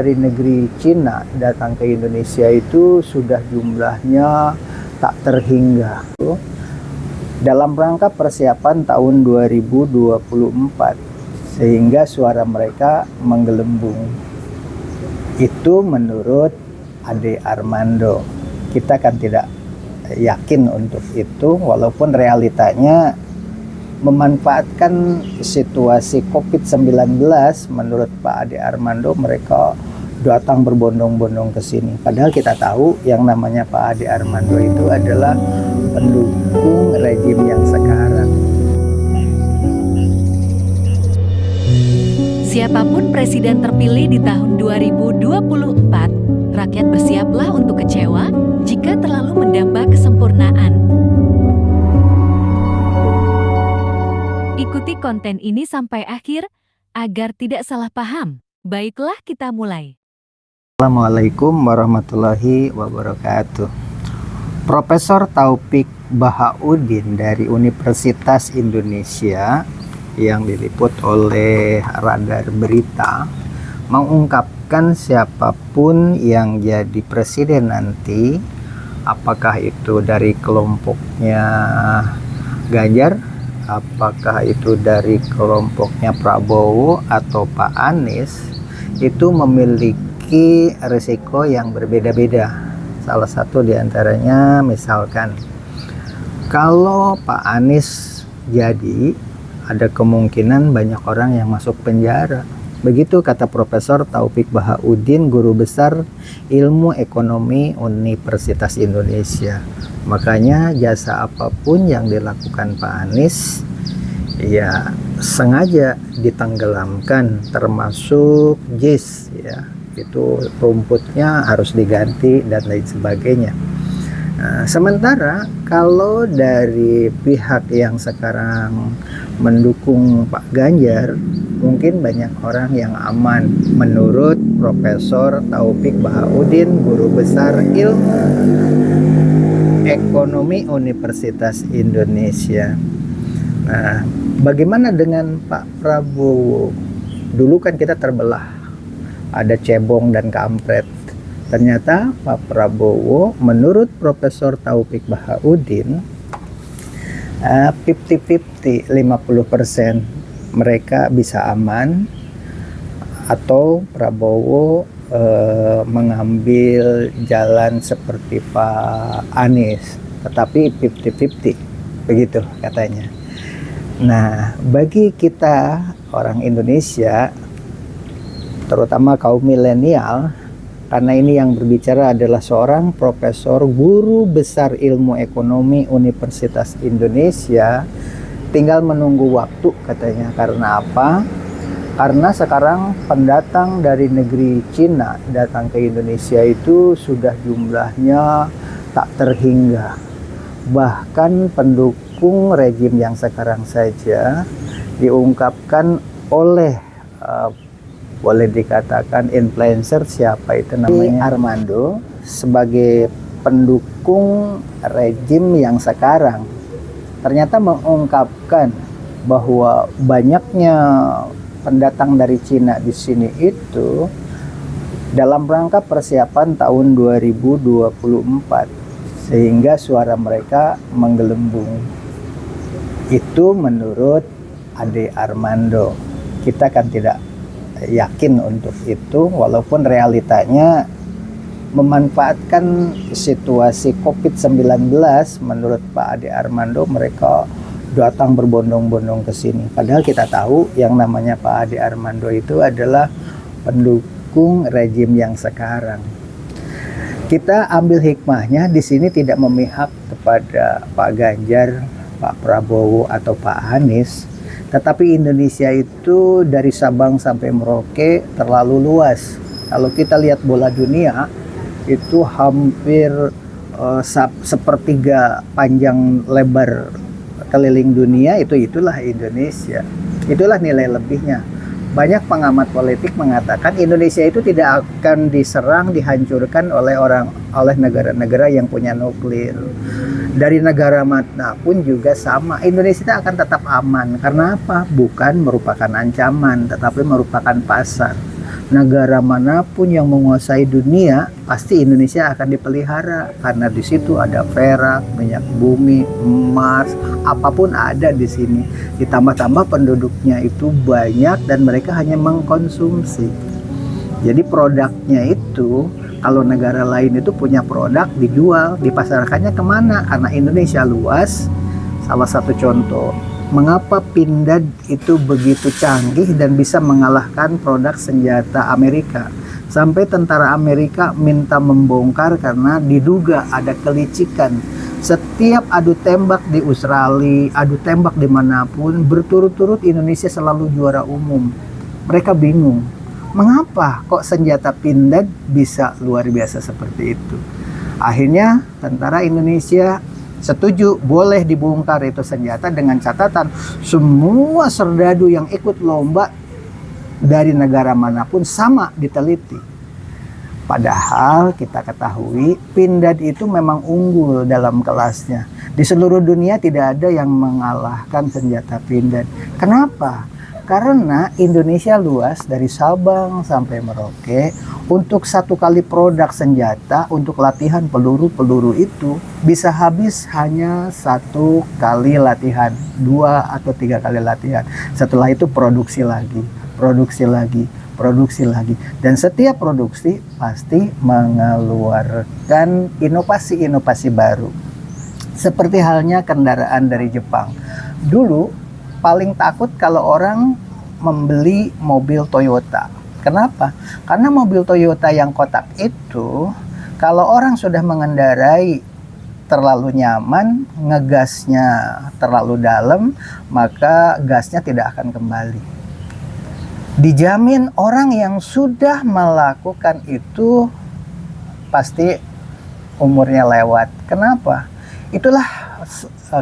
Dari negeri Cina datang ke Indonesia itu sudah jumlahnya tak terhingga. Dalam rangka persiapan tahun 2024, sehingga suara mereka menggelembung. Itu menurut Ade Armando. Kita kan tidak yakin untuk itu, walaupun realitanya memanfaatkan situasi COVID-19, menurut Pak Ade Armando mereka datang berbondong-bondong ke sini. Padahal kita tahu yang namanya Pak Ade Armando itu adalah pendukung rejim yang sekarang. Siapapun presiden terpilih di tahun 2024, rakyat bersiaplah untuk kecewa jika terlalu mendamba kesempurnaan. Ikuti konten ini sampai akhir agar tidak salah paham. Baiklah, kita mulai. Assalamualaikum warahmatullahi wabarakatuh. Profesor Taufik Bahauddin dari Universitas Indonesia yang diliput oleh Radar Berita mengungkapkan siapapun yang jadi presiden nanti, apakah itu dari kelompoknya Ganjar, apakah itu dari kelompoknya Prabowo atau Pak Anies, itu memiliki risiko yang berbeda-beda. Salah satu diantaranya misalkan kalau Pak Anies jadi, ada kemungkinan banyak orang yang masuk penjara. Begitu kata Profesor Taufik Bahauddin, Guru Besar Ilmu Ekonomi Universitas Indonesia. Makanya jasa apapun yang dilakukan Pak Anies ya sengaja ditenggelamkan, termasuk JIS ya, itu rumputnya harus diganti dan lain sebagainya. Nah, sementara kalau dari pihak yang sekarang mendukung Pak Ganjar, mungkin banyak orang yang aman menurut Profesor Taufik Bahauddin, Guru Besar Ilmu Ekonomi Universitas Indonesia. Nah, bagaimana dengan Pak Prabowo? Dulu kan kita terbelah, ada cebong dan kampret. Ternyata Pak Prabowo menurut Profesor Taufik Bahauddin 50-50, 50% mereka bisa aman, atau Prabowo mengambil jalan seperti Pak Anies, tetapi 50-50, begitu katanya. Nah, bagi kita orang Indonesia, terutama kaum milenial, karena ini yang berbicara adalah seorang profesor guru besar ilmu ekonomi Universitas Indonesia, tinggal menunggu waktu katanya. Karena apa? Karena sekarang pendatang dari negeri Cina datang ke Indonesia itu sudah jumlahnya tak terhingga. Bahkan pendukung rejim yang sekarang saja diungkapkan oleh boleh dikatakan influencer, siapa itu namanya, Armando, sebagai pendukung rejim yang sekarang, ternyata mengungkapkan bahwa banyaknya pendatang dari Cina di sini itu dalam rangka persiapan tahun 2024, sehingga suara mereka menggelembung. Itu menurut Ade Armando. Kita kan tidak yakin untuk itu, walaupun realitanya memanfaatkan situasi COVID-19, menurut Pak Ade Armando mereka datang berbondong-bondong ke sini. Padahal kita tahu yang namanya Pak Ade Armando itu adalah pendukung rejim yang sekarang. Kita ambil hikmahnya di sini, tidak memihak kepada Pak Ganjar, Pak Prabowo atau Pak Anies. Tetapi Indonesia itu dari Sabang sampai Merauke terlalu luas. Kalau kita lihat bola dunia, itu hampir sepertiga panjang lebar keliling dunia, itulah Indonesia. Itulah nilai lebihnya. Banyak pengamat politik mengatakan Indonesia itu tidak akan diserang, dihancurkan oleh negara-negara yang punya nuklir. Dari negara mana pun juga sama, Indonesia akan tetap aman. Karena apa? Bukan merupakan ancaman, tetapi merupakan pasar. negara manapun yang menguasai dunia, pasti Indonesia akan dipelihara karena di situ ada perak, minyak bumi, emas, apapun ada di sini. Ditambah-tambah penduduknya itu banyak dan mereka hanya mengkonsumsi. Jadi produknya itu, kalau negara lain itu punya produk dijual, dipasarkannya kemana? Karena Indonesia luas. Salah satu contoh, mengapa Pindad itu begitu canggih dan bisa mengalahkan produk senjata Amerika. Sampai tentara Amerika minta membongkar karena diduga ada kelicikan. Setiap adu tembak di Australia, adu tembak dimanapun, berturut-turut Indonesia selalu juara umum. Mereka bingung, mengapa kok senjata Pindad bisa luar biasa seperti itu. Akhirnya tentara Indonesia setuju boleh dibongkar itu senjata dengan catatan semua serdadu yang ikut lomba dari negara manapun sama diteliti. Padahal kita ketahui Pindad itu memang unggul dalam kelasnya. Di seluruh dunia tidak ada yang mengalahkan senjata Pindad. Kenapa? Karena Indonesia luas dari Sabang sampai Merauke. Untuk satu kali produk senjata untuk latihan peluru-peluru itu bisa habis hanya satu kali latihan, 2 atau 3 kali latihan. Setelah itu produksi lagi, produksi lagi, produksi lagi. Dan setiap produksi pasti mengeluarkan inovasi-inovasi baru. Seperti halnya kendaraan dari Jepang. Dulu paling takut kalau orang membeli mobil Toyota. Kenapa? Karena mobil Toyota yang kotak itu, kalau orang sudah mengendarai terlalu nyaman, ngegasnya terlalu dalam, maka gasnya tidak akan kembali. Dijamin orang yang sudah melakukan itu pasti umurnya lewat. Kenapa? Itulah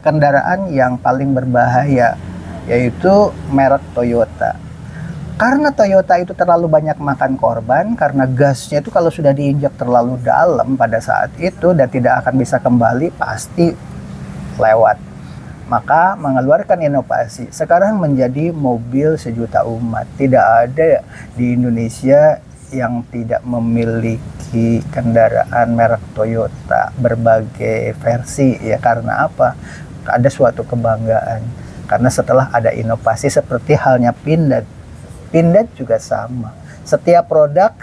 kendaraan yang paling berbahaya, yaitu merek Toyota. Karena Toyota itu terlalu banyak makan korban, karena gasnya itu kalau sudah diinjak terlalu dalam pada saat itu dan tidak akan bisa kembali, pasti lewat. Maka mengeluarkan inovasi. Sekarang menjadi mobil sejuta umat. Tidak ada di Indonesia yang tidak memiliki kendaraan merek Toyota berbagai versi. Ya karena apa? Ada suatu kebanggaan. Karena setelah ada inovasi seperti halnya Pindad. Pindad juga sama. Setiap produk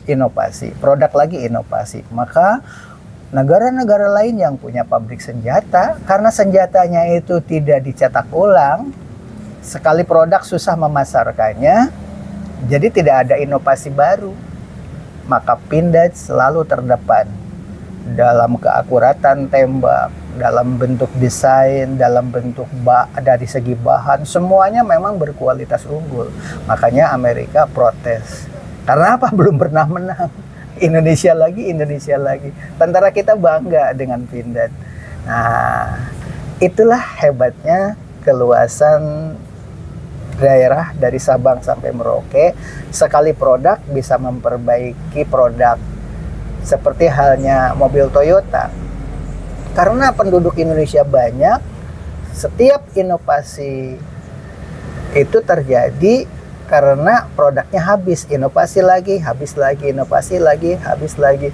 inovasi, produk lagi inovasi. Maka negara-negara lain yang punya pabrik senjata, karena senjatanya itu tidak dicetak ulang, sekali produk susah memasarkannya, jadi tidak ada inovasi baru. Maka Pindad selalu terdepan dalam keakuratan tembak, dalam bentuk desain, dalam bentuk dari segi bahan, semuanya memang berkualitas unggul. Makanya Amerika protes. Karena apa? Belum pernah menang. Indonesia lagi, Indonesia lagi. Tentara kita bangga dengan Pindad. Nah, itulah hebatnya keluasan daerah dari Sabang sampai Merauke. Sekali produk bisa memperbaiki produk. Seperti halnya mobil Toyota. Karena penduduk Indonesia banyak, setiap inovasi itu terjadi karena produknya habis. Inovasi lagi, habis lagi, inovasi lagi, habis lagi.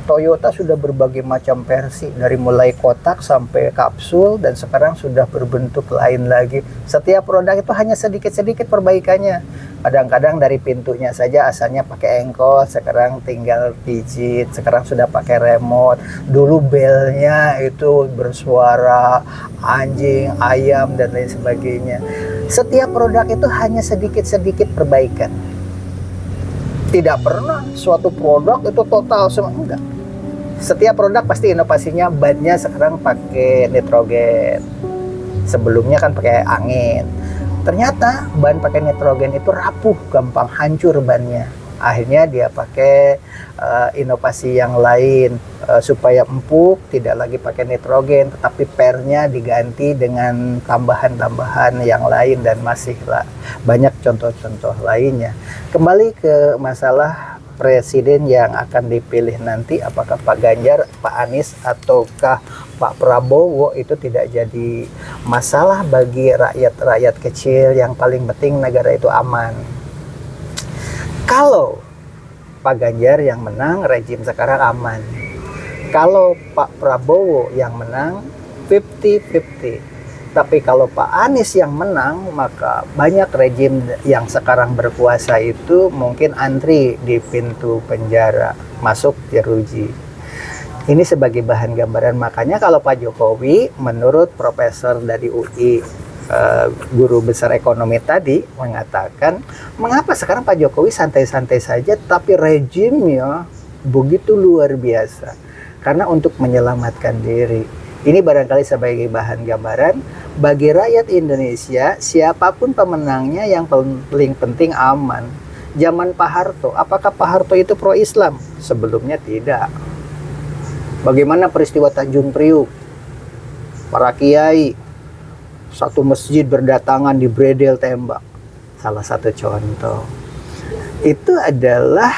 Toyota sudah berbagai macam versi, dari mulai kotak sampai kapsul, dan sekarang sudah berbentuk lain lagi. Setiap produk itu hanya sedikit-sedikit perbaikannya. Kadang-kadang dari pintunya saja asalnya pakai engkol, sekarang tinggal pijit, sekarang sudah pakai remote. Dulu belnya itu bersuara anjing, ayam, dan lain sebagainya. Setiap produk itu hanya sedikit-sedikit perbaikan. Tidak pernah suatu produk itu total semua, enggak. Setiap produk pasti inovasinya, bannya sekarang pakai nitrogen. Sebelumnya kan pakai angin. Ternyata ban pakai nitrogen itu rapuh, gampang hancur bannya. Akhirnya dia pakai inovasi yang lain supaya empuk, tidak lagi pakai nitrogen, tetapi pernya diganti dengan tambahan-tambahan yang lain, dan masih banyak contoh-contoh lainnya. Kembali ke masalah presiden yang akan dipilih nanti, apakah Pak Ganjar, Pak Anies, ataukah Pak Prabowo, itu tidak jadi masalah bagi rakyat-rakyat kecil. Yang paling penting negara itu aman. Kalau Pak Ganjar yang menang, rejim sekarang aman. Kalau Pak Prabowo yang menang, 50-50. Tapi kalau Pak Anies yang menang, maka banyak rejim yang sekarang berkuasa itu mungkin antri di pintu penjara, masuk jeruji. Ini sebagai bahan gambaran. Makanya kalau Pak Jokowi, menurut profesor dari UI, guru besar ekonomi tadi, mengatakan, mengapa sekarang Pak Jokowi santai-santai saja, tapi rejimnya begitu luar biasa. Karena untuk menyelamatkan diri. Ini barangkali sebagai bahan gambaran bagi rakyat Indonesia, siapapun pemenangnya yang paling penting aman. Zaman Pak Harto, apakah Pak Harto itu pro-Islam? Sebelumnya tidak. Bagaimana peristiwa Tanjung Priuk? Para kiai, satu masjid berdatangan di bredel tembak. Salah satu contoh. Itu adalah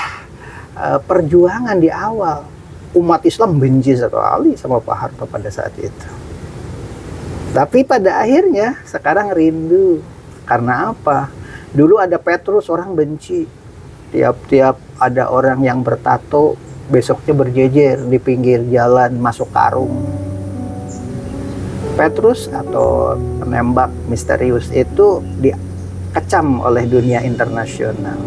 perjuangan di awal. Umat Islam benci sekali sama Pak Harto pada saat itu. Tapi pada akhirnya sekarang rindu. Karena apa? Dulu ada Petrus, orang benci. Tiap-tiap ada orang yang bertato, besoknya berjejer di pinggir jalan masuk karung. Petrus atau penembak misterius itu dikecam oleh dunia internasional.